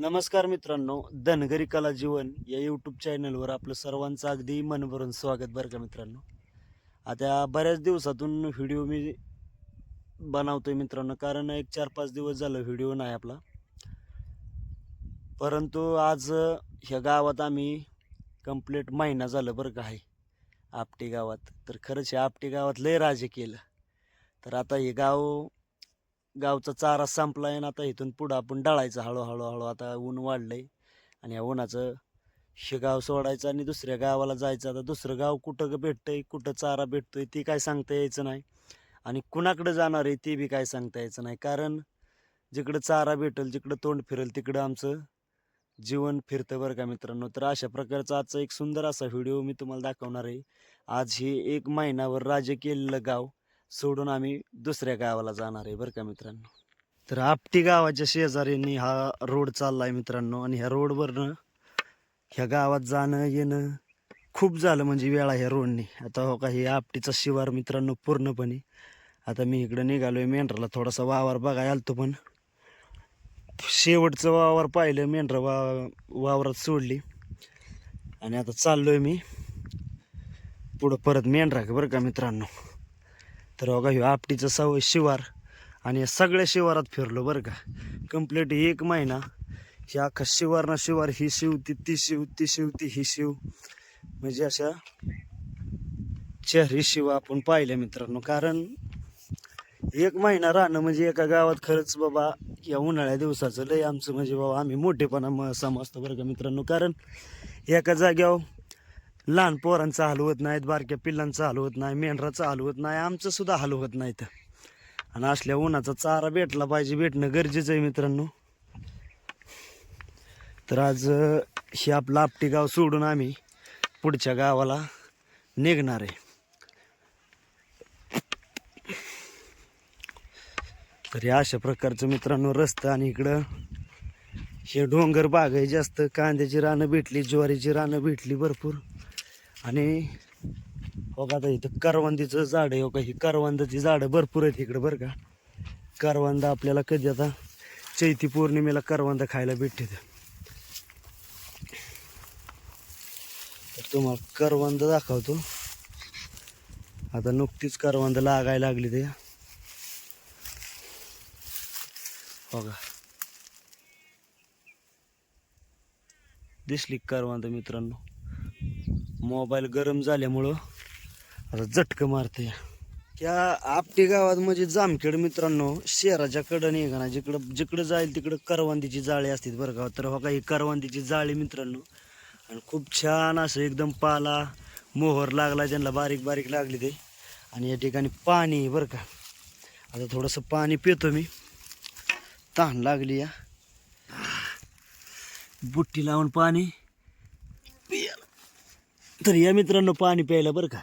नमस्कार मित्रांनो, धनगरी कला जीवन या यूट्यूब चॅनलवर आपलं सर्वांचं अगदी मनभरून स्वागत बरं का मित्रांनो. आता बऱ्याच दिवसातून व्हिडिओ मी बनवतोय मित्रांनो, कारण एक 4-5 दिवस झालं व्हिडिओ नाही आपला. परंतु आज ह्या गावात आम्ही कंप्लीट महिना झालं बरं का आहे आपटी गावात. तर खरंच ह्या आपटी गावात लय राजे केलं. तर आता हे गावचा चारा संपलाय आणि आता इथून पुढं आपण डळायचं हळूहळू. आता ऊन वाढलंय आणि या उन्हाचं हे गाव सोडायचं आणि दुसऱ्या गावाला जायचं. आता दुसरं गाव कुठं भेटतंय, कुठं चारा भेटतोय ते काय सांगता यायचं नाही, आणि कुणाकडे जाणार आहे ते बी काय सांगता यायचं नाही. कारण जिकडं चारा भेटेल, जिकडं तोंड फिरेल तिकडं आमचं जीवन फिरतं बरं का मित्रांनो. तर अशा प्रकारचा आजचा एक सुंदर असा व्हिडिओ मी तुम्हाला दाखवणार आहे. आज हे 1 महिन्यावर राज्य केलेलं गाव सोडून आम्ही दुसऱ्या गावाला जाणार आहे बरं का मित्रांनो. तर आपटी गावाच्या शेजारीने हा रोड चाललाय मित्रांनो, आणि ह्या रोडवरनं ह्या गावात जाणं येणं खूप झालं, म्हणजे वेळा ह्या रोडने. आता हो का, हे आपटीचा शिवार मित्रांनो पूर्णपणे. आता मी इकडं निघालोय मेंढराला थोडासा वावर बघायला आलतो, पण शेवटचं वावर पाहिलं, मेंढर वावरात सोडली आणि आता चाललोय मी पुढं परत मेंढरा बरं का मित्रांनो. तर बघा ह्यो आपटीचं शिवार, आणि या सगळ्या शिवारात फिरलो बरं का. कंप्लीट 1 महिना हे अख्खा शिवार ना शिवार, ही शिव ती शिव, ती शिव ती ही शिव, म्हणजे अशा 4 शिव आपण पाहिल्या मित्रांनो. कारण 1 महिना राहणं म्हणजे एका गावात खरंच बाबा या उन्हाळ्या दिवसाचं लय आमचं म्हणजे बाबा आम्ही मोठेपणा समजतो बरं का मित्रांनो. कारण एका जाग्यावर लहान पोरांचा हाल होत नाहीत, बारक्या पिल्लांचा हाल होत नाही, मेंढराचा हाल होत नाही, आमचं सुद्धा हाल होत नाहीत. आणि असल्या उन्हाचा चारा भेटला पाहिजे, भेटणं गरजेचं आहे मित्रांनो. तर आज हे आपलं आपटी गाव सोडून आम्ही पुढच्या गावाला निघणार आहे. तर या अशा प्रकारचं मित्रांनो रस्ता, आणि इकडं हे डोंगर बाग आहे जास्त. कांद्याची रानं भेटली, ज्वारीची रानं भेटली भरपूर. आणि बघा आता इथं करवंदीचं झाड आहे. हो का, ही करवंदाची झाडं भरपूर आहेत इकडं बरं का. करवंद आपल्याला कधी आता चैती पौर्णिमेला करवंद खायला भेटते. तर तुम्हाला करवंद दाखवतो. आता नुकतीच करवंद लागायला लागली ते बघा, दिसली करवंद मित्रांनो. मोबाईल गरम झाल्यामुळं आता झटकं मारते. त्या आपटी गावात म्हणजे जामखेड मित्रांनो शहराच्या कडं नाही का ना, जिकडं जाईल तिकडं करवंदीची जाळी असतात बरं का. तर बघा ही करवंदीची जाळी मित्रांनो, आणि खूप छान असं एकदम पाला मोहर लागला, ज्यांना बारीक बारीक लागली ते. आणि या ठिकाणी पाणी बरं का. आता थोडंसं पाणी पितो मी, तहान लागली या. बुट्टी लावून पाणी पियाला. तर या मित्रांनो पाणी प्यायला बरं का.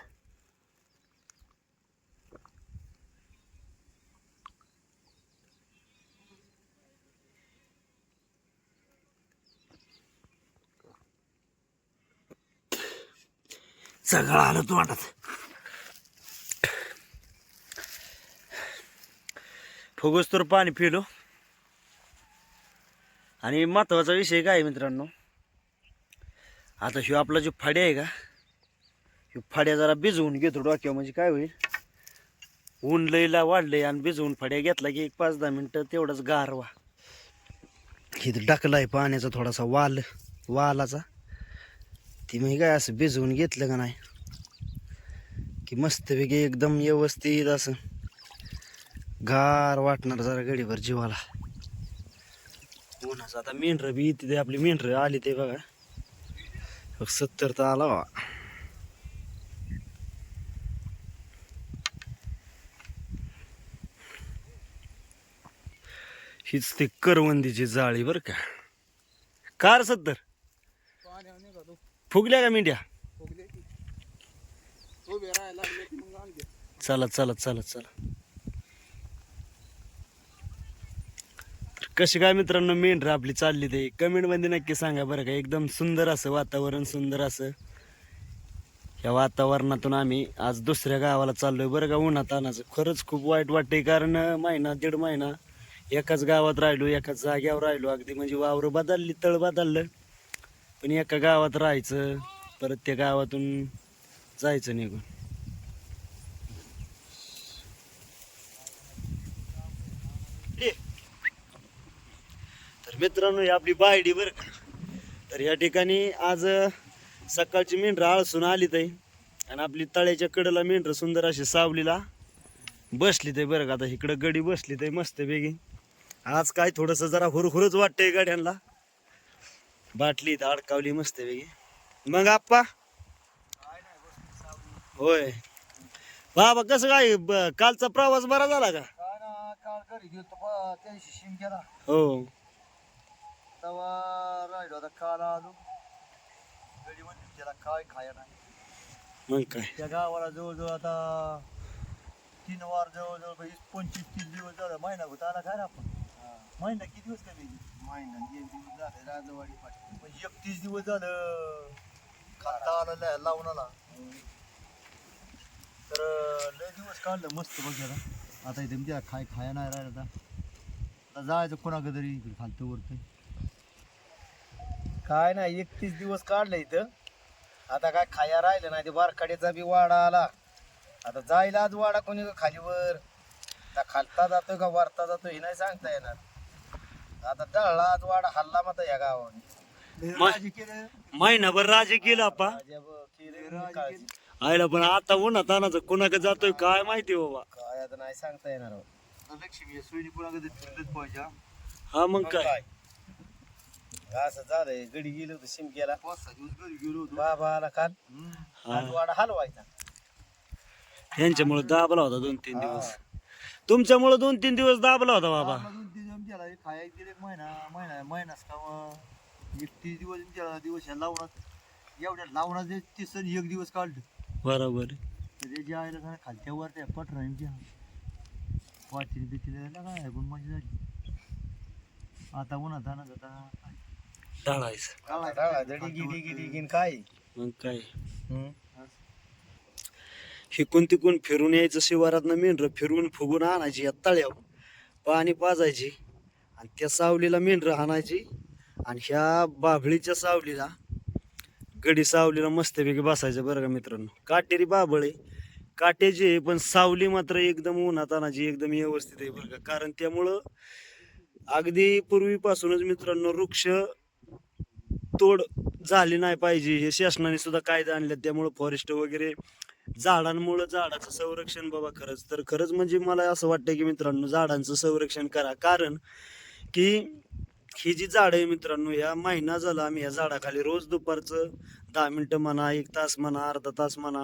सगळं आलं तो वाटत. फुगोस तर पाणी पिलो. आणि महत्वाचा विषय काय मित्रांनो, आता ह्यो आपला जो फाड्या आहे का, ह्यो फाड्या जरा भिजवून घेतो डोक्यावर. म्हणजे काय होईल, ऊन लईला वाढलंय आणि भिजवून फाड्या घेतला की 1-5-10 मिनिटं तेवढाच गारवा. इथं टाकलाय पाण्याचा थोडासा वालाचा. ती म्हणजे काय असं भिजवून घेतलं का नाही की मस्तपैकी एकदम व्यवस्थित असं गार वाटणार जरा गडीभर जीवाला. उन्हाचं आता मेंढर बी इथे आपली मेंढर आली ते बघा, 70 तर आला बा. हीच ते करवंदीची जाळी बर का. कार 70 फुगल्या का मेंढ्या. चला. कशी काय मित्रांनो मेंढर आपली चालली ते कमेंट मध्ये नक्की सांगा बरं का. एकदम सुंदर असं वातावरण, सुंदर असं. या वातावरणातून आम्ही आज दुसऱ्या गावाला चाललोय बरं का. उन्हातानाचं खरंच खूप वाईट वाटतंय, कारण 1-1.5 महिना एकाच गावात राहिलो, एकाच जाग्यावर राहिलो. अगदी म्हणजे वावर बदलली, तळ बदललं, पण एका गावात राहायचं, परत त्या गावातून जायचं निघून. तर मित्रांनो, ही आपली बायडी बरं का. तर या ठिकाणी आज सकाळची मेंढरं आळसून आली ताई, आणि आपली तळ्याच्या कडेला मेंढरं सुंदर अशी सावलीला बसली ते बरं का. आता इकडं गडी बसली ते मस्त वेगळी. आज काय थोडस जरा हुरहुरच वाटतंय गाड्यांना. बाटली इथं अडकावली मस्त वेगळी. मग आप्पा होय बाबा, कसं काय कालचा प्रवास बरा झाला का? काल घरी गेलो त्याशी शिम गेला हो तेव्हा राहिलो. आता काल आलो घरी म्हणली त्याला काय खाया नाही. मग काय त्या गावाला जवळजवळ आता 3 वार जवळजवळ 25-30 दिवस झालं. महिना होता आला काय रे आपण. महिना किती दिवस कमी महिना 1 दिवस झाले राजवाडी पाठी. म्हणजे 31 दिवस झालं खाता आला लावून आला. तर लय दिवस काढलं मस्त बघायला. आता इथे म्हणजे खाया नाही राहिलं. आता जायचं कोणाकडे तरी इकडे खालतं वरतं. काय नाही 31 दिवस काढलं इथं. आता काय खाया राहिलं नाही. ते बारकाड्याचा बी वाडा आला. आता जायला आज वाडा कोणी खालीवर आता खालता जातो का वरता जातो हे नाही सांगता येणार. आता टळला आज वाडा हल्ला मग या गावाने केलं. महिनाभर राजे केलं आप्पा काळजी आयला, पण आता उन्हात आणायचं कोणाकडे जातोय काय माहिती बाबा. काय आता नाही सांगता येणार. लक्ष्मी सोयी कोणाकडे फिरलंच पाहिजे. हा मग काय असं झालंय. गडी गेलो होतो शिमक्याला 5-6 दिवस घरी गेलो होतो. बाबा आला काल आज वाडा हलवायचा. यांच्यामुळे दाबला होता 2-3 दिवस. तुमच्यामुळे 2-3 दिवस दाबला होता बाबा. 2-3 दिवस गेला खाया गेले. महिनाच का 31 दिवस ह्या लावणात एवढ्या लावणात ते सण 1 दिवस काढलं. बरोबर त्याची आईला काय खालच्यावर त्या पटरांची वाचिली बिचिला काय पण मजा झाली. आता उन्हात आणत आता टाळायचं काय मग काय. हिकून तिकून फिरून यायचं शिवारातनं मेंढरं फिरून फुगून आणायची या तळ्यावर, पाणी पाजायची, आणि त्या सावलीला मेंढरं हाणायची, आणि ह्या बाभळीच्या सावलीला गडी सावलीला मस्तपैकी बसायचं बरं का मित्रांनो. काटेरी बाभळ आहे, काट्याची आहे, पण सावली मात्र एकदम उन्हात आणायची, एकदम व्यवस्थित आहे बरं का. कारण त्यामुळं अगदी पूर्वीपासूनच मित्रांनो वृक्ष तोड झाली नाही पाहिजे हे शासनाने सुद्धा कायदा आणले. त्यामुळं फॉरेस्ट वगैरे झाडांमुळं झाडाचं संरक्षण बाबा खरंच म्हणजे मला असं वाटतं की मित्रांनो झाडांचं संरक्षण करा. कारण की ही जी झाडं आहे मित्रांनो, ह्या महिना झाला आम्ही ह्या झाडाखाली रोज दुपारचं 10 मिनिटं म्हणा, 1 तास म्हणा, अर्धा तास म्हणा,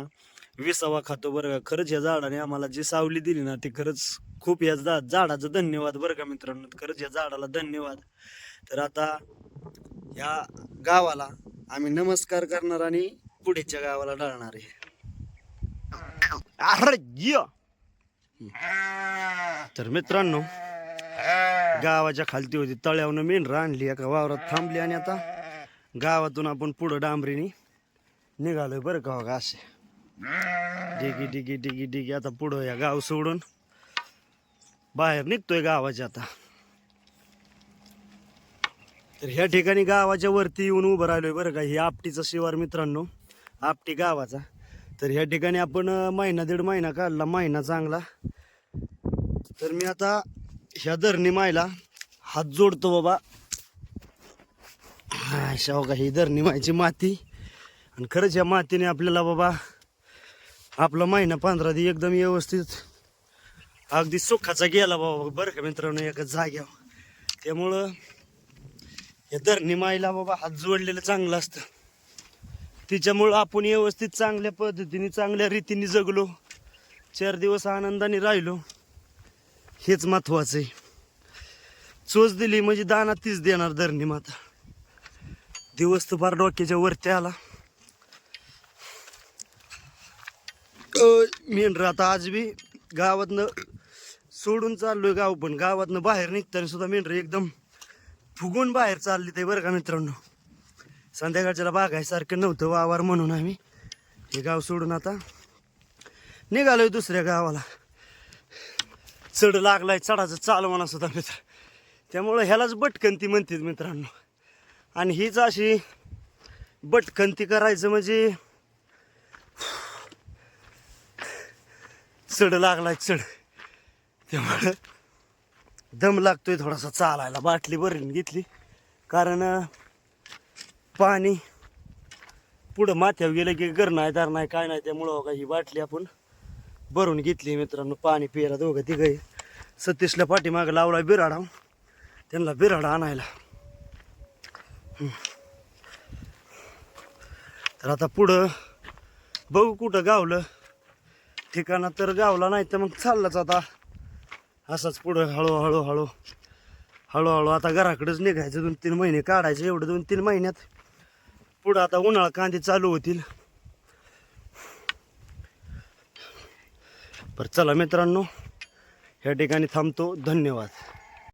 विसावा खातो बरं का. खरंच या झाडाने आम्हाला जी सावली दिली ना ती खरंच खूप या झाडाचं धन्यवाद बरं का मित्रांनो. खरंच या झाडाला धन्यवाद. तर आता या गावाला आम्ही नमस्कार करणार आणि पुढेच्या गावाला डाळणार आहे. तर मित्रांनो, गावाच्या खालती होती तळ्यावनं मेंढरं आणली, एका वावरात थांबली, आणि आता गावातून आपण पुढं डांबरीने निघालोय बरं का. बघा असे डिगी डिगी डिगी डिगी आता पुढं या गाव सोडून बाहेर निघतोय गावाच्या. आता तर ह्या ठिकाणी गावाच्या वरती येऊन उभं राहिलोय बरं का. ही आपटीचा शिवार मित्रांनो, आपटी गावाचा. तर ह्या ठिकाणी आपण 1-1.5 महिना काढला, महिना चांगला. तर मी आता ह्या धरणी मायला हात जोडतो बाबा. शेवगा ही धरणी मायची माती, आणि खरंच या मातीने आपल्याला बाबा आपला महिना 15 दिवस एकदम व्यवस्थित अगदी सुखाचा गेला बाबा बरं का मित्रांनो एकाच जाग्यावर. त्यामुळं या धरणी मायला बाबा हात जोडलेलं चांगलं असतं. तिच्यामुळं आपण व्यवस्थित चांगल्या पद्धतीने चांगल्या रीतीने जगलो, 4 दिवस आनंदाने राहिलो, हेच महत्वाचं आहे. चोच दिली म्हणजे दाना तीच देणार धरणी माता. दिवस तर फार डोक्याच्या वरती आला. मेंढरं आता आज बी गावातनं सोडून चाललोय गाव, पण गावातनं बाहेर निघताना सुद्धा मेंढरं एकदम फुगून बाहेर चालली ते बरं का मित्रांनो. संध्याकाळच्याला बागायसारखं नव्हतं वावर, म्हणून आम्ही हे गाव सोडून आता निघालोय दुसऱ्या गावाला. चढ लागलाय, चढाचं चालू म्हणा सुद्धा मित्र. त्यामुळं ह्यालाच बटकंती म्हणतात मित्रांनो. आणि हीच अशी बटकंती करायचं म्हणजे चढ लागलाय चढ. त्यामुळं दम लागतोय थोडासा चालायला. बाटली भरून घेतली कारण पाणी पुढं माथ्यावर गेलं की घर नाही दार नाही काय नाही. त्यामुळं ही बाटली आपण भरून घेतली मित्रांनो. पाणी प्यायला दोघं तिघं. सतीशला पाठीमागं लावला बिराडा, त्यांना बिराडा आणायला. तर आता पुढं बघू कुठं गावलं ठिकाणं तर गावला नाही तर मग चाललंच आता असंच पुढं हळूहळू हळूहळू आता घराकडेच निघायचं. 2-3 महिने काढायचं. एवढं 2-3 महिन्यात पुढं आता उन्हाळा कांदे चालू होतील. बरं चला मित्रांनो, ह्या ठिकाणी थांबतो. धन्यवाद.